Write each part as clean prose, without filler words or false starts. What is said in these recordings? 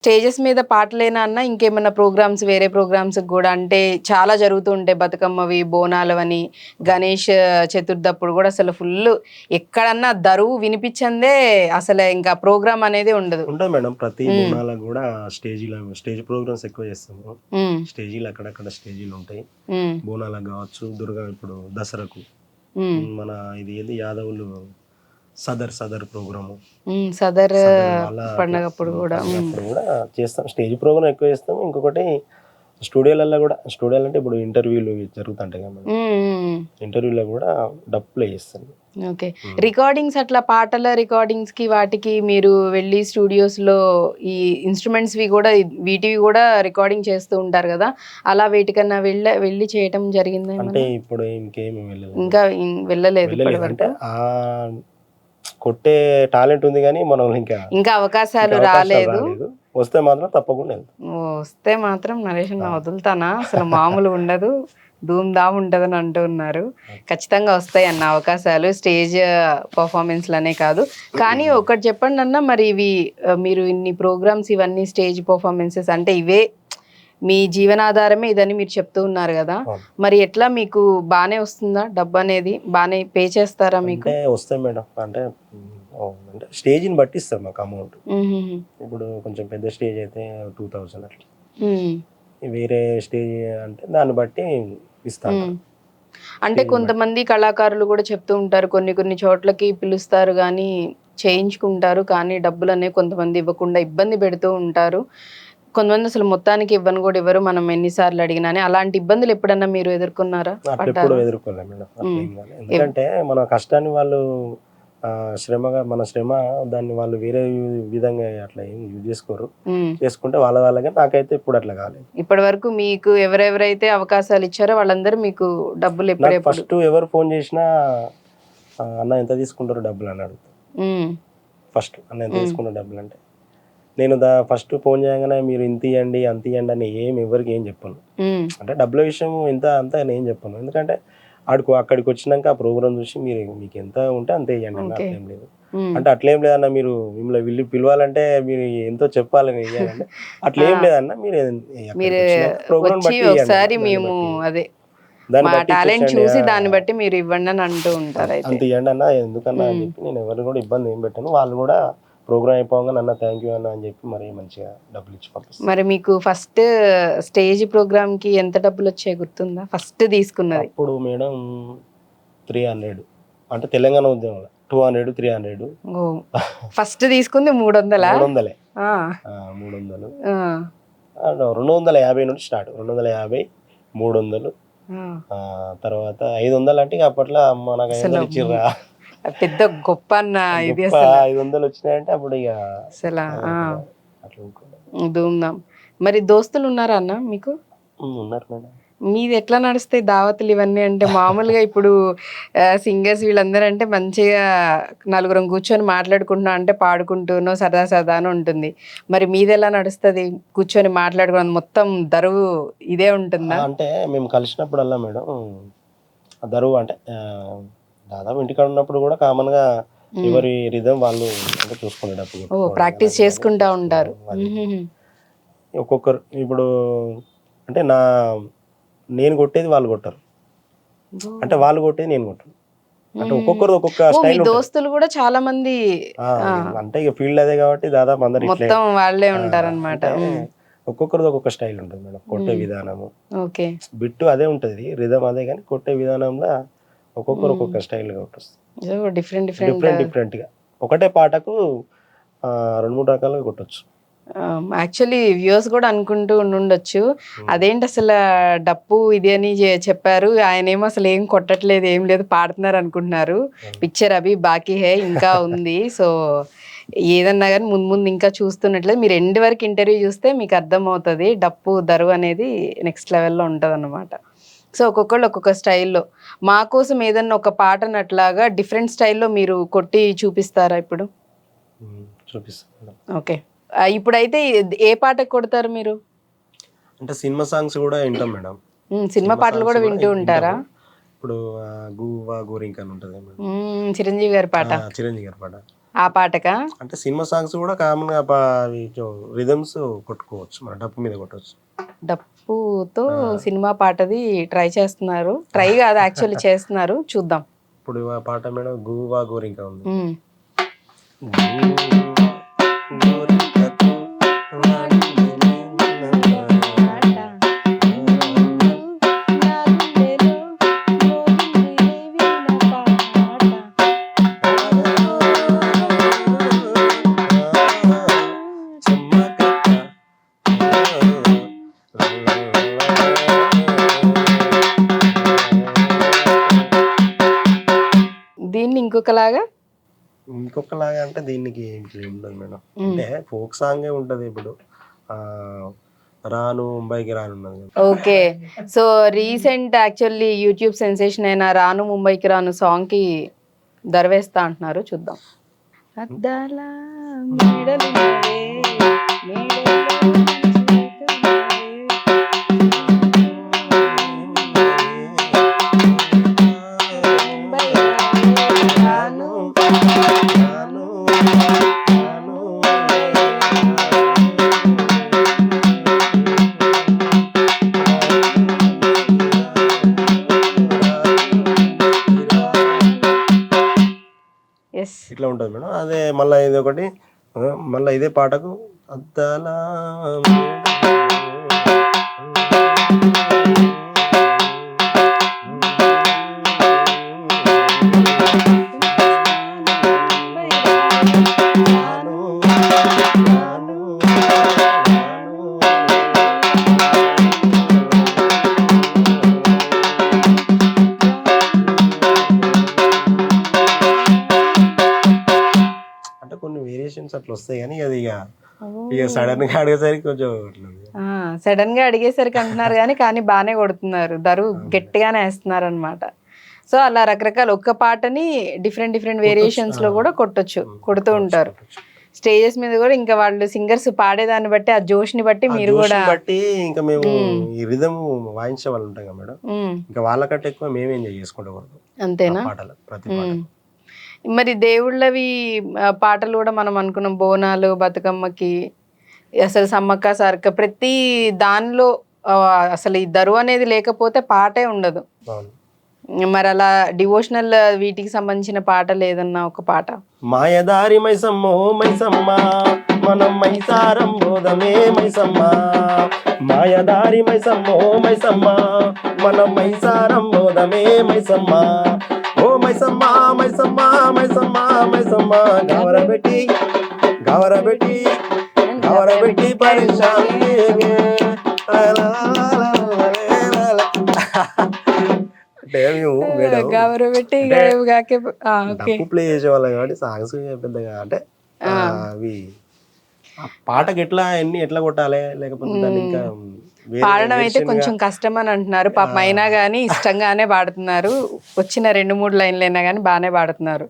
Stages మీద పాటలేనా అన్న ఇంకేమన్నా ప్రోగ్రామ్స్ వేరే ప్రోగ్రామ్స్ కూడా అంటే చాలా జరుగుతూ ఉంటాయి. బతుకమ్మవి, బోనాలవని, గణేష్ చతుర్థప్పుడు కూడా అసలు ఫుల్ ఎక్కడన్నా దరువు వినిపించందే అసలు ఇంకా ప్రోగ్రామ్ అనేది ఉండదు. ఉంటుంది మేడం. ప్రతి బోనాలకు కూడా స్టేజ్ ప్రోగ్రామ్స్ ఎక్కువ చేస్తాము. స్టేజీలు అక్కడక్కడ స్టేజీలు ఉంటాయి. బోనాలకు కావచ్చు, దుర్గా ఇప్పుడు దసరాకు మన ఇది ఏది యాదవులు సదర్ ప్రోగ్రాము, సదర్ పండగప్పుడు కూడా చేస్తాం. స్టేజ్ ప్రోగ్రామ్ ఎక్కువ చేస్తాం. ఇంకొకటి స్టూడియోలలో కూడా, స్టూడియోలు అంటే ఇప్పుడు ఇంటర్వ్యూలు జరుగుతుంటాయి కదా, ఇంటర్వ్యూలో కూడా డబ్ ప్లే చేస్తాను. ఓకే. రికార్డింగ్స్ అట్లా పాటల రికార్డింగ్స్ కి వాటికి మీరు వెళ్ళి స్టూడియోస్ లో ఈ ఇన్స్ట్రుమెంట్స్ వి కూడా వీటివి కూడా రికార్డింగ్ చేస్తూ ఉంటారు కదా, అలా వేటికన్నా వెళ్ళి చేయటం జరిగింది అంటే ఇప్పుడు ఇంకేమి వెళ్ళలేదు, ఇంకా వెళ్ళలేదు ఇప్పటి వరకు. కొట్టే టాలెంట్ ఉంది కానీ మనం ఇంకా అవకాశాలు రాలేదు. వస్తే మాత్రం తప్పకుండా వస్తే మాత్రం నరేష్ వదులుతానా, అసలు మామూలు ఉండదు, ధూమ్ ధామ్ ఉంటదని అంటున్నారు. ఖచ్చితంగా వస్తాయి అన్న అవకాశాలు, స్టేజ్ పర్ఫార్మెన్స్లనే కాదు. కానీ ఒకటి చెప్పండి అన్న, మరి ఇవి మీరు ఇన్ని ప్రోగ్రామ్స్ ఇవన్నీ స్టేజ్ పర్ఫార్మెన్సెస్ అంటే ఇవే మీ జీవనాధారమే ఇదని మీరు చెప్తూ ఉన్నారు కదా, మరి ఎట్లా మీకు బానే వస్తుందా డబ్బు అనేది, బానే పే చేస్తారా మీకు? వస్తాయి మేడం. అంటే స్టేజ్ని బట్టి ఇస్తారు మాకు అమౌంట్. ఇప్పుడు కొంచెం పెద్ద స్టేజ్ అయితే 2000 అట్లా, వేరే స్టేజ్ అంటే దాన్ని బట్టి ఇస్తాను. అంటే కొంతమంది కళాకారులు కూడా చెప్తూ ఉంటారు, కొన్ని చోట్లకి పిలుస్తారు కానీ చేయించుకుంటారు, కానీ డబ్బులు అనేవి కొంతమంది ఇవ్వకుండా ఇబ్బంది పెడుతూ ఉంటారు. కొంతమంది అసలు మొత్తానికి ఇవ్వను కూడా ఇవ్వరు, మనం ఎన్నిసార్లు అడిగినా. అలాంటి ఇబ్బందులు ఎప్పుడన్నా మీరు ఎదుర్కొన్నారా? ఎప్పుడు ఎదుర్కోలేదు మేడం. ఎందుకంటే మన కష్టాన్ని వాళ్ళు శ్రమగా, మన శ్రమ దాన్ని వాళ్ళు వేరే విధంగా అట్లా ఏం యూజ్ చేసుకోరు, చేసుకుంటే వాళ్ళగా. నాకైతే ఇప్పుడు అట్లా కాలేదు. ఇప్పటి వరకు మీకు ఎవరెవరైతే అవకాశాలు ఇచ్చారో వాళ్ళందరూ మీకు డబ్బులు ఎప్పుడే ఫస్ట్ ఎవరు ఫోన్ చేసినా అన్న ఎంత తీసుకుంటారు డబ్బులు అని అడుగుతారు. ఫస్ట్ అన్న ఎంత తీసుకుంటారు డబ్బులు అంటే, నేను ఫస్ట్ ఫోన్ చేయగానే మీరు ఇంత ఇవ్వండి అంత ఇవ్వండి అని ఎవరికి ఏం చెప్పను. అంటే డబ్బుల విషయం ఎంత అంతా నేను చెప్పను. ఎందుకంటే అక్కడికి వచ్చినాక ఆ ప్రోగ్రామ్ చూసి మీకు ఎంత ఉంటే అంతే ఇవ్వండి అన్న, అట్లేం లేదు. అంటే అట్లేం లేదన్న, మిమ్మల్ని వీళ్ళు పిలవాలంటే మీరు ఎంతో చెప్పాలని ఇవ్వాలంటే అట్లేం లేదన్న, మీరు ప్రోగ్రామ్ బట్టి దాన్ని బట్టి మీరు ఇవ్వండి అని అంటూ ఉంటారు. అంత ఇవ్వండి అన్న, ఎందుకన్నా అని చెప్పి నేను ఎవరిని కూడా ఇబ్బంది ఏం పెట్టాను. వాళ్ళు కూడా ప్రోగ్రామ్ అయిపోగా అన్న థ్యాంక్ యూ అన్న అని చెప్పి మరి మంచిగా డబ్బులు ఇచ్చి పంపిస్తాను. మరి మీకు ఫస్ట్ స్టేజ్ ప్రోగ్రామ్ కి ఎంత డబ్బులు వచ్చాయి గుర్తుందా? ఫస్ట్ తీసుకున్నది అప్పుడు మేడం 300, అంటే తెలంగాణ ఉద్యమంలో 200, 300. ఫస్ట్ తీసుకుంది 300. 300 250 నుండి స్టార్ట్. 250, 300, తర్వాత 500. అంటే అప్పట్లో అమ్మ నాకు 500 ఇచ్చిర్రా, పెద్ద గొప్ప అన్న ఇది. 500 వచ్చినాయంటే అప్పుడు ఇక అసలు ధూమ్ధామ్. మరి దోస్తులు ఉన్నారా అన్న మీకు? ఉన్నారు మేడం. మీది ఎట్లా నడుస్తాయి దావతులు ఇవన్నీ? అంటే మామూలుగా ఇప్పుడు సింగర్స్ వీళ్ళందరూ అంటే మంచిగా నలుగురం కూర్చొని మాట్లాడుకుంటున్నా అంటే పాడుకుంటూనో సరదాను ఉంటుంది. మరి మీది ఎలా నడుస్తుంది? కూర్చొని మాట్లాడుకున్న మొత్తం దరువు ఇదే ఉంటుందా? అంటే మేము కలిసినప్పుడల్లా మేడం దరువు అంటే దాదాపు ఇంటికాడ ఉన్నప్పుడు కూడా కామన్ గా ఎవరి రిధం వాళ్ళు అంటే చూసుకునేటప్పుడు ప్రాక్టీస్ చేసుకుంటా ఉంటారు. ఒక్కొక్కరు ఇప్పుడు అంటే నేను కొట్టేది వాళ్ళు కొట్టరు, అంటే వాళ్ళు కొట్టేది నేను కొట్టను. అంటే ఒక్కొక్కరు ఒక్కొక్క స్టైల్. దోస్తులు కూడా చాలా మంది అంటే ఇక ఫీల్డ్ అదే కాబట్టి దాదాపు అందరు మొత్తం వాళ్ళే ఉంటారన్నమాట. ఒక్కొక్కరిది ఒక్కొక్క స్టైల్ ఉంటుంది మేడం. కొట్టే విధానము బిట్టు అదే ఉంటుంది, రిధం అదే, కానీ కొట్టే విధానంలో ఒక్కొక్కరు ఒక్కొక్క స్టైల్ గా ఉంటుంది. డిఫరెంట్ గా ఒకటే పాటకు 2-3 రకాలుగా కొట్టచ్చు. యాక్చువల్లీ వ్యూవర్స్ కూడా అనుకుంటూ ఉండొచ్చు, అదేంటి అసలు డప్పు ఇది అని చెప్పారు, ఆయన ఏమో అసలు ఏం కొట్టట్లేదు ఏం లేదు పాడుతున్నారు అనుకుంటున్నారు. పిక్చర్ అభి బాకీ హే ఇంకా ఉంది. సో ఏదన్నా కానీ ముందు ఇంకా చూస్తున్నట్లేదు. మీరు ఎండ్ వరకు ఇంటర్వ్యూ చూస్తే మీకు అర్థమవుతుంది డప్పు దరువు అనేది నెక్స్ట్ లెవెల్లో ఉంటుంది అన్నమాట. సో ఒక్కొక్కళ్ళు ఒక్కొక్క స్టైల్లో. మా కోసం ఏదన్నా ఒక పాటను అట్లాగా డిఫరెంట్ స్టైల్లో మీరు కొట్టి చూపిస్తారా ఇప్పుడు? చూపిస్తాను. ఓకే. ఇప్పుడైతే ఏ పాటకు కొడతారు మీరు? అంటే సినిమా సాంగ్స్ కూడా వింటాం మేడం. సినిమా పాటలు కూడా వింటూ ఉంటారా? ఇప్పుడు గువ్వా గోరింక అని ఉంటుంది చిరంజీవి గారి పాట. చిరంజీవి గారి పాట ఆ పాటకా? అంటే సినిమా సాంగ్స్ కూడా కామన్ గా రిథమ్స్ కొట్టుకోవచ్చు, మన డప్పు మీద కొట్టవచ్చు. డప్పుతో సినిమా పాటది ట్రై చేస్తున్నారు. ట్రై కాదు యాక్చువల్లీ చేస్తున్నారు, చూద్దాం. ఇప్పుడు ఆ పాట మేడం గువ్వా గోరింక ఉంది. ఉమ్. దీన్ని ఇంకొకలాగా ఇంకొకలాగా అంటే దీనికి ఉండదు మేడం. అంటే ఫోక్ సాంగే ఉంటది. ఇప్పుడు రాను ముంబైకి రాను ఉన్నది. Okay, so recent actually YouTube sensation అయిన రాను ముంబైకి రాను సాంగ్ కి దరవేస్తా అంటున్నారు, చూద్దాం. అద్దాల మేడలున్నవే, మేడల్లో ముంబై రాను. ఎస్, ఇట్లా ఉంటుంది మేడం. అదే మళ్ళీ ఇది ఒకటి, మళ్ళీ ఇదే పాటకు అద్దాల అంటే కొన్ని వేరియేషన్స్ అట్లా వస్తాయి, కానీ అది ఇక సడన్ గా అడిగేసరికి కొంచెం సడన్ గా అడిగేసరికి అంటున్నారు కానీ బాగానే కొడుతున్నారు, గట్టిగానే వేస్తున్నారు అనమాట. సో అలా రకరకాల ఒక్క పాటని డిఫరెంట్ డిఫరెంట్ వేరియేషన్స్ లో కూడా కొడుతూ ఉంటారు. స్టేజెస్ మీద కూడా ఇంకా వాళ్ళు సింగర్స్ పాడేదాన్ని బట్టి, ఆ జోష్ ని బట్టి మీరు కూడా బట్టి ఇంకా మేము ఈ రిథమ్ వాయించే వాళ్ళు ఉంటాం కదా మేడం, ఇంకా వాళ్ళకంటే ఎక్కువ మేము ఎంజాయ్ చేసుకుంటాం. అంతేనా? పాటలు ప్రతి పాట. మరి దేవుళ్ళవి పాటలు కూడా మనం అనుకున్నాం, బోనాలు, బతుకమ్మకి, అసలు సమ్మక్క సారక్క, ప్రతి దానిలో అసలు ఈ దరువు అనేది లేకపోతే పాటే ఉండదు. మరి అలా డివోషనల్ వీటికి సంబంధించిన పాటలు ఏదన్నా ఒక పాట? మాయదారి మైసమ్మో మైసమ్మ మనం మైసారం బోధమే మైసమ్మ, మాయదారి మైసమ్మో మైసమ్మ మనం మైసారం బోధమే మైసమ్మ, ఓ మైసమ్మ మైసమ్మ మైసమ్మ మైసమ్మ గవరబెట్టి గవరబెట్టి గవరబెట్టి పరిశాంతి ప్లే చేసేవాళ్ళం కాబట్టి సాంగ్స్ పెద్దగా అంటే అవి పాటకి ఎట్లా కొట్టాలి, లేకపోతే దాన్ని ఇంకా పాడడం అయితే కొంచెం కష్టం అని అంటున్నారు. పాపం అయినా గానీ ఇష్టంగానే పాడుతున్నారు. వచ్చిన 2-3 లైన్లు అయినా కానీ బాగానే పాడుతున్నారు.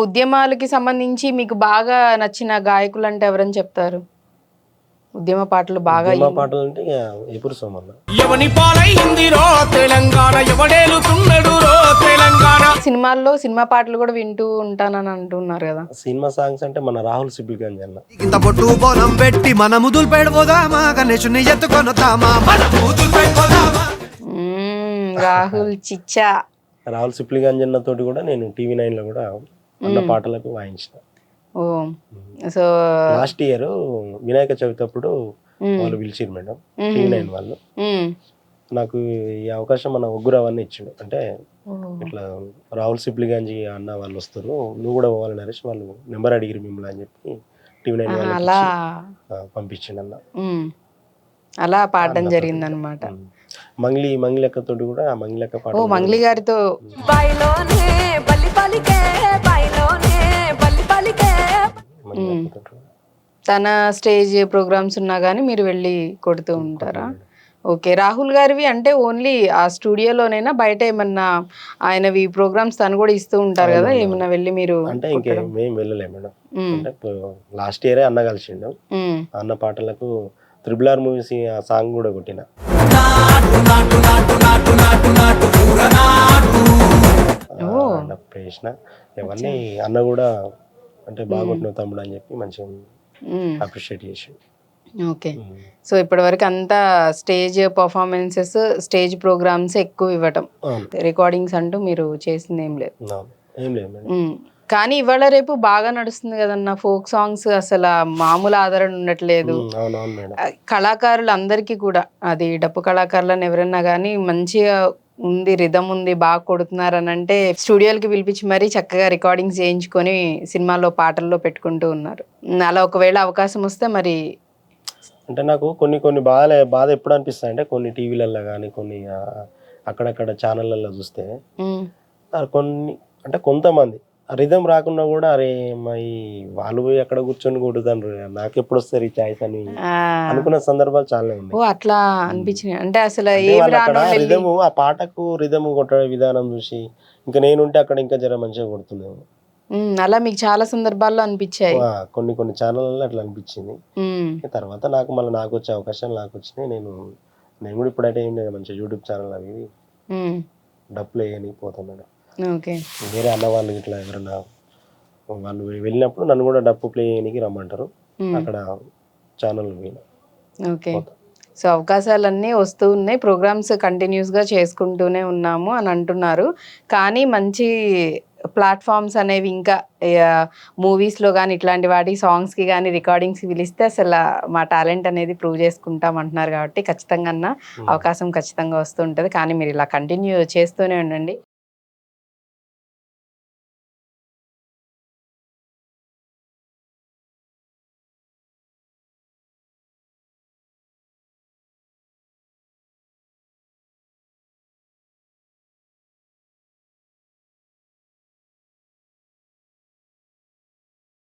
ఉద్యమాలకి సంబంధించి మీకు బాగా నచ్చిన గాయకులు అంటే ఎవరని చెప్తారు? ఉద్యమ పాటలు బాగా పాటలు అంటే ఎప్పుడు సోమన్న సినిమాల్లో సినిమా పాటలు కూడా వింటూ ఉంటానని అంటున్నారు కదా. సినిమా సాంగ్స్ అంటే మన రాహుల్ సిప్లిగంజ్ అన్న రాహుల్ చిచ్చా, రాహుల్ సిప్లిగంజ్ అన్న తోటి కూడా నేను TV9 లో కూడా అన్న పాటలకు వాయించిన. ఓ, so last year Vinayaka Chavithi అప్పుడు వాళ్ళు పిలిచిరు మేడం, TV9 వాళ్ళు. నాకు ఈ అవకాశం మన ఒగ్గురావు అన్న ఇచ్చిండు. అంటే ఇట్లా రాహుల్ సిప్లిగంజ్ అన్న వాళ్ళు వస్తారు, నువ్వు కూడా పోవాలి నరేష్, వాళ్ళు నెంబర్ అడిగిరు మిమ్మల్ని అని చెప్పి TV9 వాళ్ళు పంపించిండు అన్న. అలా పాడడం జరిగింది అనమాట. మంగ్లీ అక్కతోటి కూడా మంగ్లీ అక్క పాట. ఓ, మంగ్లీ గారితో తన స్టేజ్ ప్రోగ్రామ్స్ ఉన్నా కానీ మీరు వెళ్ళి కొడుతూ ఉంటారా? ఓకే, రాహుల్ గారివి అంటే ఓన్లీ ఆ స్టూడియోలోనైనా, బయట ఏమన్నా ఆయనవి ప్రోగ్రామ్స్ తను కూడా ఇస్తూ ఉంటారు కదా, ఏమన్నా వెళ్ళి మీరు? అంటే ఇంకేం వెళ్ళలే మేడం. అంటే లాస్ట్ ఇయరే అన్న కలిసిండు, అన్న పాటలకు RRR మూవీస్ ఆ సాంగ్ కూడా కొట్టిన. ఇవన్నీ అన్న కూడా అంటే బాగా కొట్టినావు తమ్ముడు అని చెప్పి మంచిగా అప్రిషియేట్ చేసిండు. ఓకే. సో ఇప్పటివరకు అంతా స్టేజ్ పర్ఫార్మెన్సెస్, స్టేజ్ ప్రోగ్రామ్స్ ఎక్కువ ఇవ్వటం, అవును రికార్డింగ్స్ అంటూ మీరు చేసింది ఏం లేదు. అవును ఏం లేదు మేడం. కానీ ఇవాళ రేపు బాగా నడుస్తుంది కదన్న ఫోక్ సాంగ్స్, అసలు మామూలు ఆదరణ ఉండట్లేదు. అవునవును మేడం. కళాకారులు అందరికీ కూడా, అది డప్పు కళాకారులను ఎవరన్నా కానీ మంచిగా ఉంది, రిధం ఉంది, బాగా కొడుతున్నారు అని అంటే స్టూడియోలకి పిలిపించి మరీ చక్కగా రికార్డింగ్స్ చేయించుకొని సినిమాల్లో పాటల్లో పెట్టుకుంటూ ఉన్నారు. అలా ఒకవేళ అవకాశం వస్తే మరి అంటే నాకు కొన్ని కొన్ని బాధ ఎప్పుడు అనిపిస్తాయి అంటే కొన్ని టీవీలలో కానీ కొన్ని అక్కడక్కడ ఛానళ్ళల్లో చూస్తే కొన్ని అంటే కొంతమంది రిధం రాకుండా కూడా అరే మరి వాళ్ళు పోయి అక్కడ కూర్చొని కొడుతాను నాకు ఎప్పుడు వస్తారు ఈ ఛాయిస్ అని అనుకున్న సందర్భాలు చాలా ఉన్నాయి. ఓ అట్లా అనిపించినాయి అంటే అసలు అంటే ఏమి వాళ్ళు అక్కడ రానోళ్ళు వెళ్ళి రిధము ఆ పాటకు రిధము కొట్టే విధానం చూసి ఇంకా నేనుంటే అక్కడ ఇంకా జర మంచిగా కొడుతుందేమో. అలా మీకు చాలా సందర్భాల్లో అనిపించాయి. కొన్ని కొన్ని ఛానళ్ళలో అట్లా అనిపించింది. తర్వాత నాకు వచ్చే అవకాశాలు నాకు వచ్చినాయి. నేను కూడా ఇప్పుడైతే ఏం లేదు, మంచిగా యూట్యూబ్ ఛానల్ అవి డబ్బులు వేయని పోతున్నాను. ఓకే. వేరే అన్న వాళ్ళు ఇట్లా ఎవరన్నా వాళ్ళు వెళ్ళినప్పుడు నన్ను కూడా డప్పు ప్లే చేయడానికి రమ్మంటారు, అక్కడ ఛానల్ ఓకే. సో అవకాశాలన్నీ వస్తూ ఉన్నాయి, ప్రోగ్రామ్స్ కంటిన్యూస్గా చేసుకుంటూనే ఉన్నాము అని అంటున్నారు. కానీ మంచి ప్లాట్ఫామ్స్ అనేవి ఇంకా మూవీస్లో కానీ ఇట్లాంటి వాటి సాంగ్స్కి కానీ రికార్డింగ్స్కి పిలిస్తే అసలు మా టాలెంట్ అనేది ప్రూవ్ చేసుకుంటాం అంటున్నారు. కాబట్టి ఖచ్చితంగా అవకాశం ఖచ్చితంగా వస్తూ ఉంటుంది. కానీ మీరు ఇలా కంటిన్యూ చేస్తూనే ఉండండి.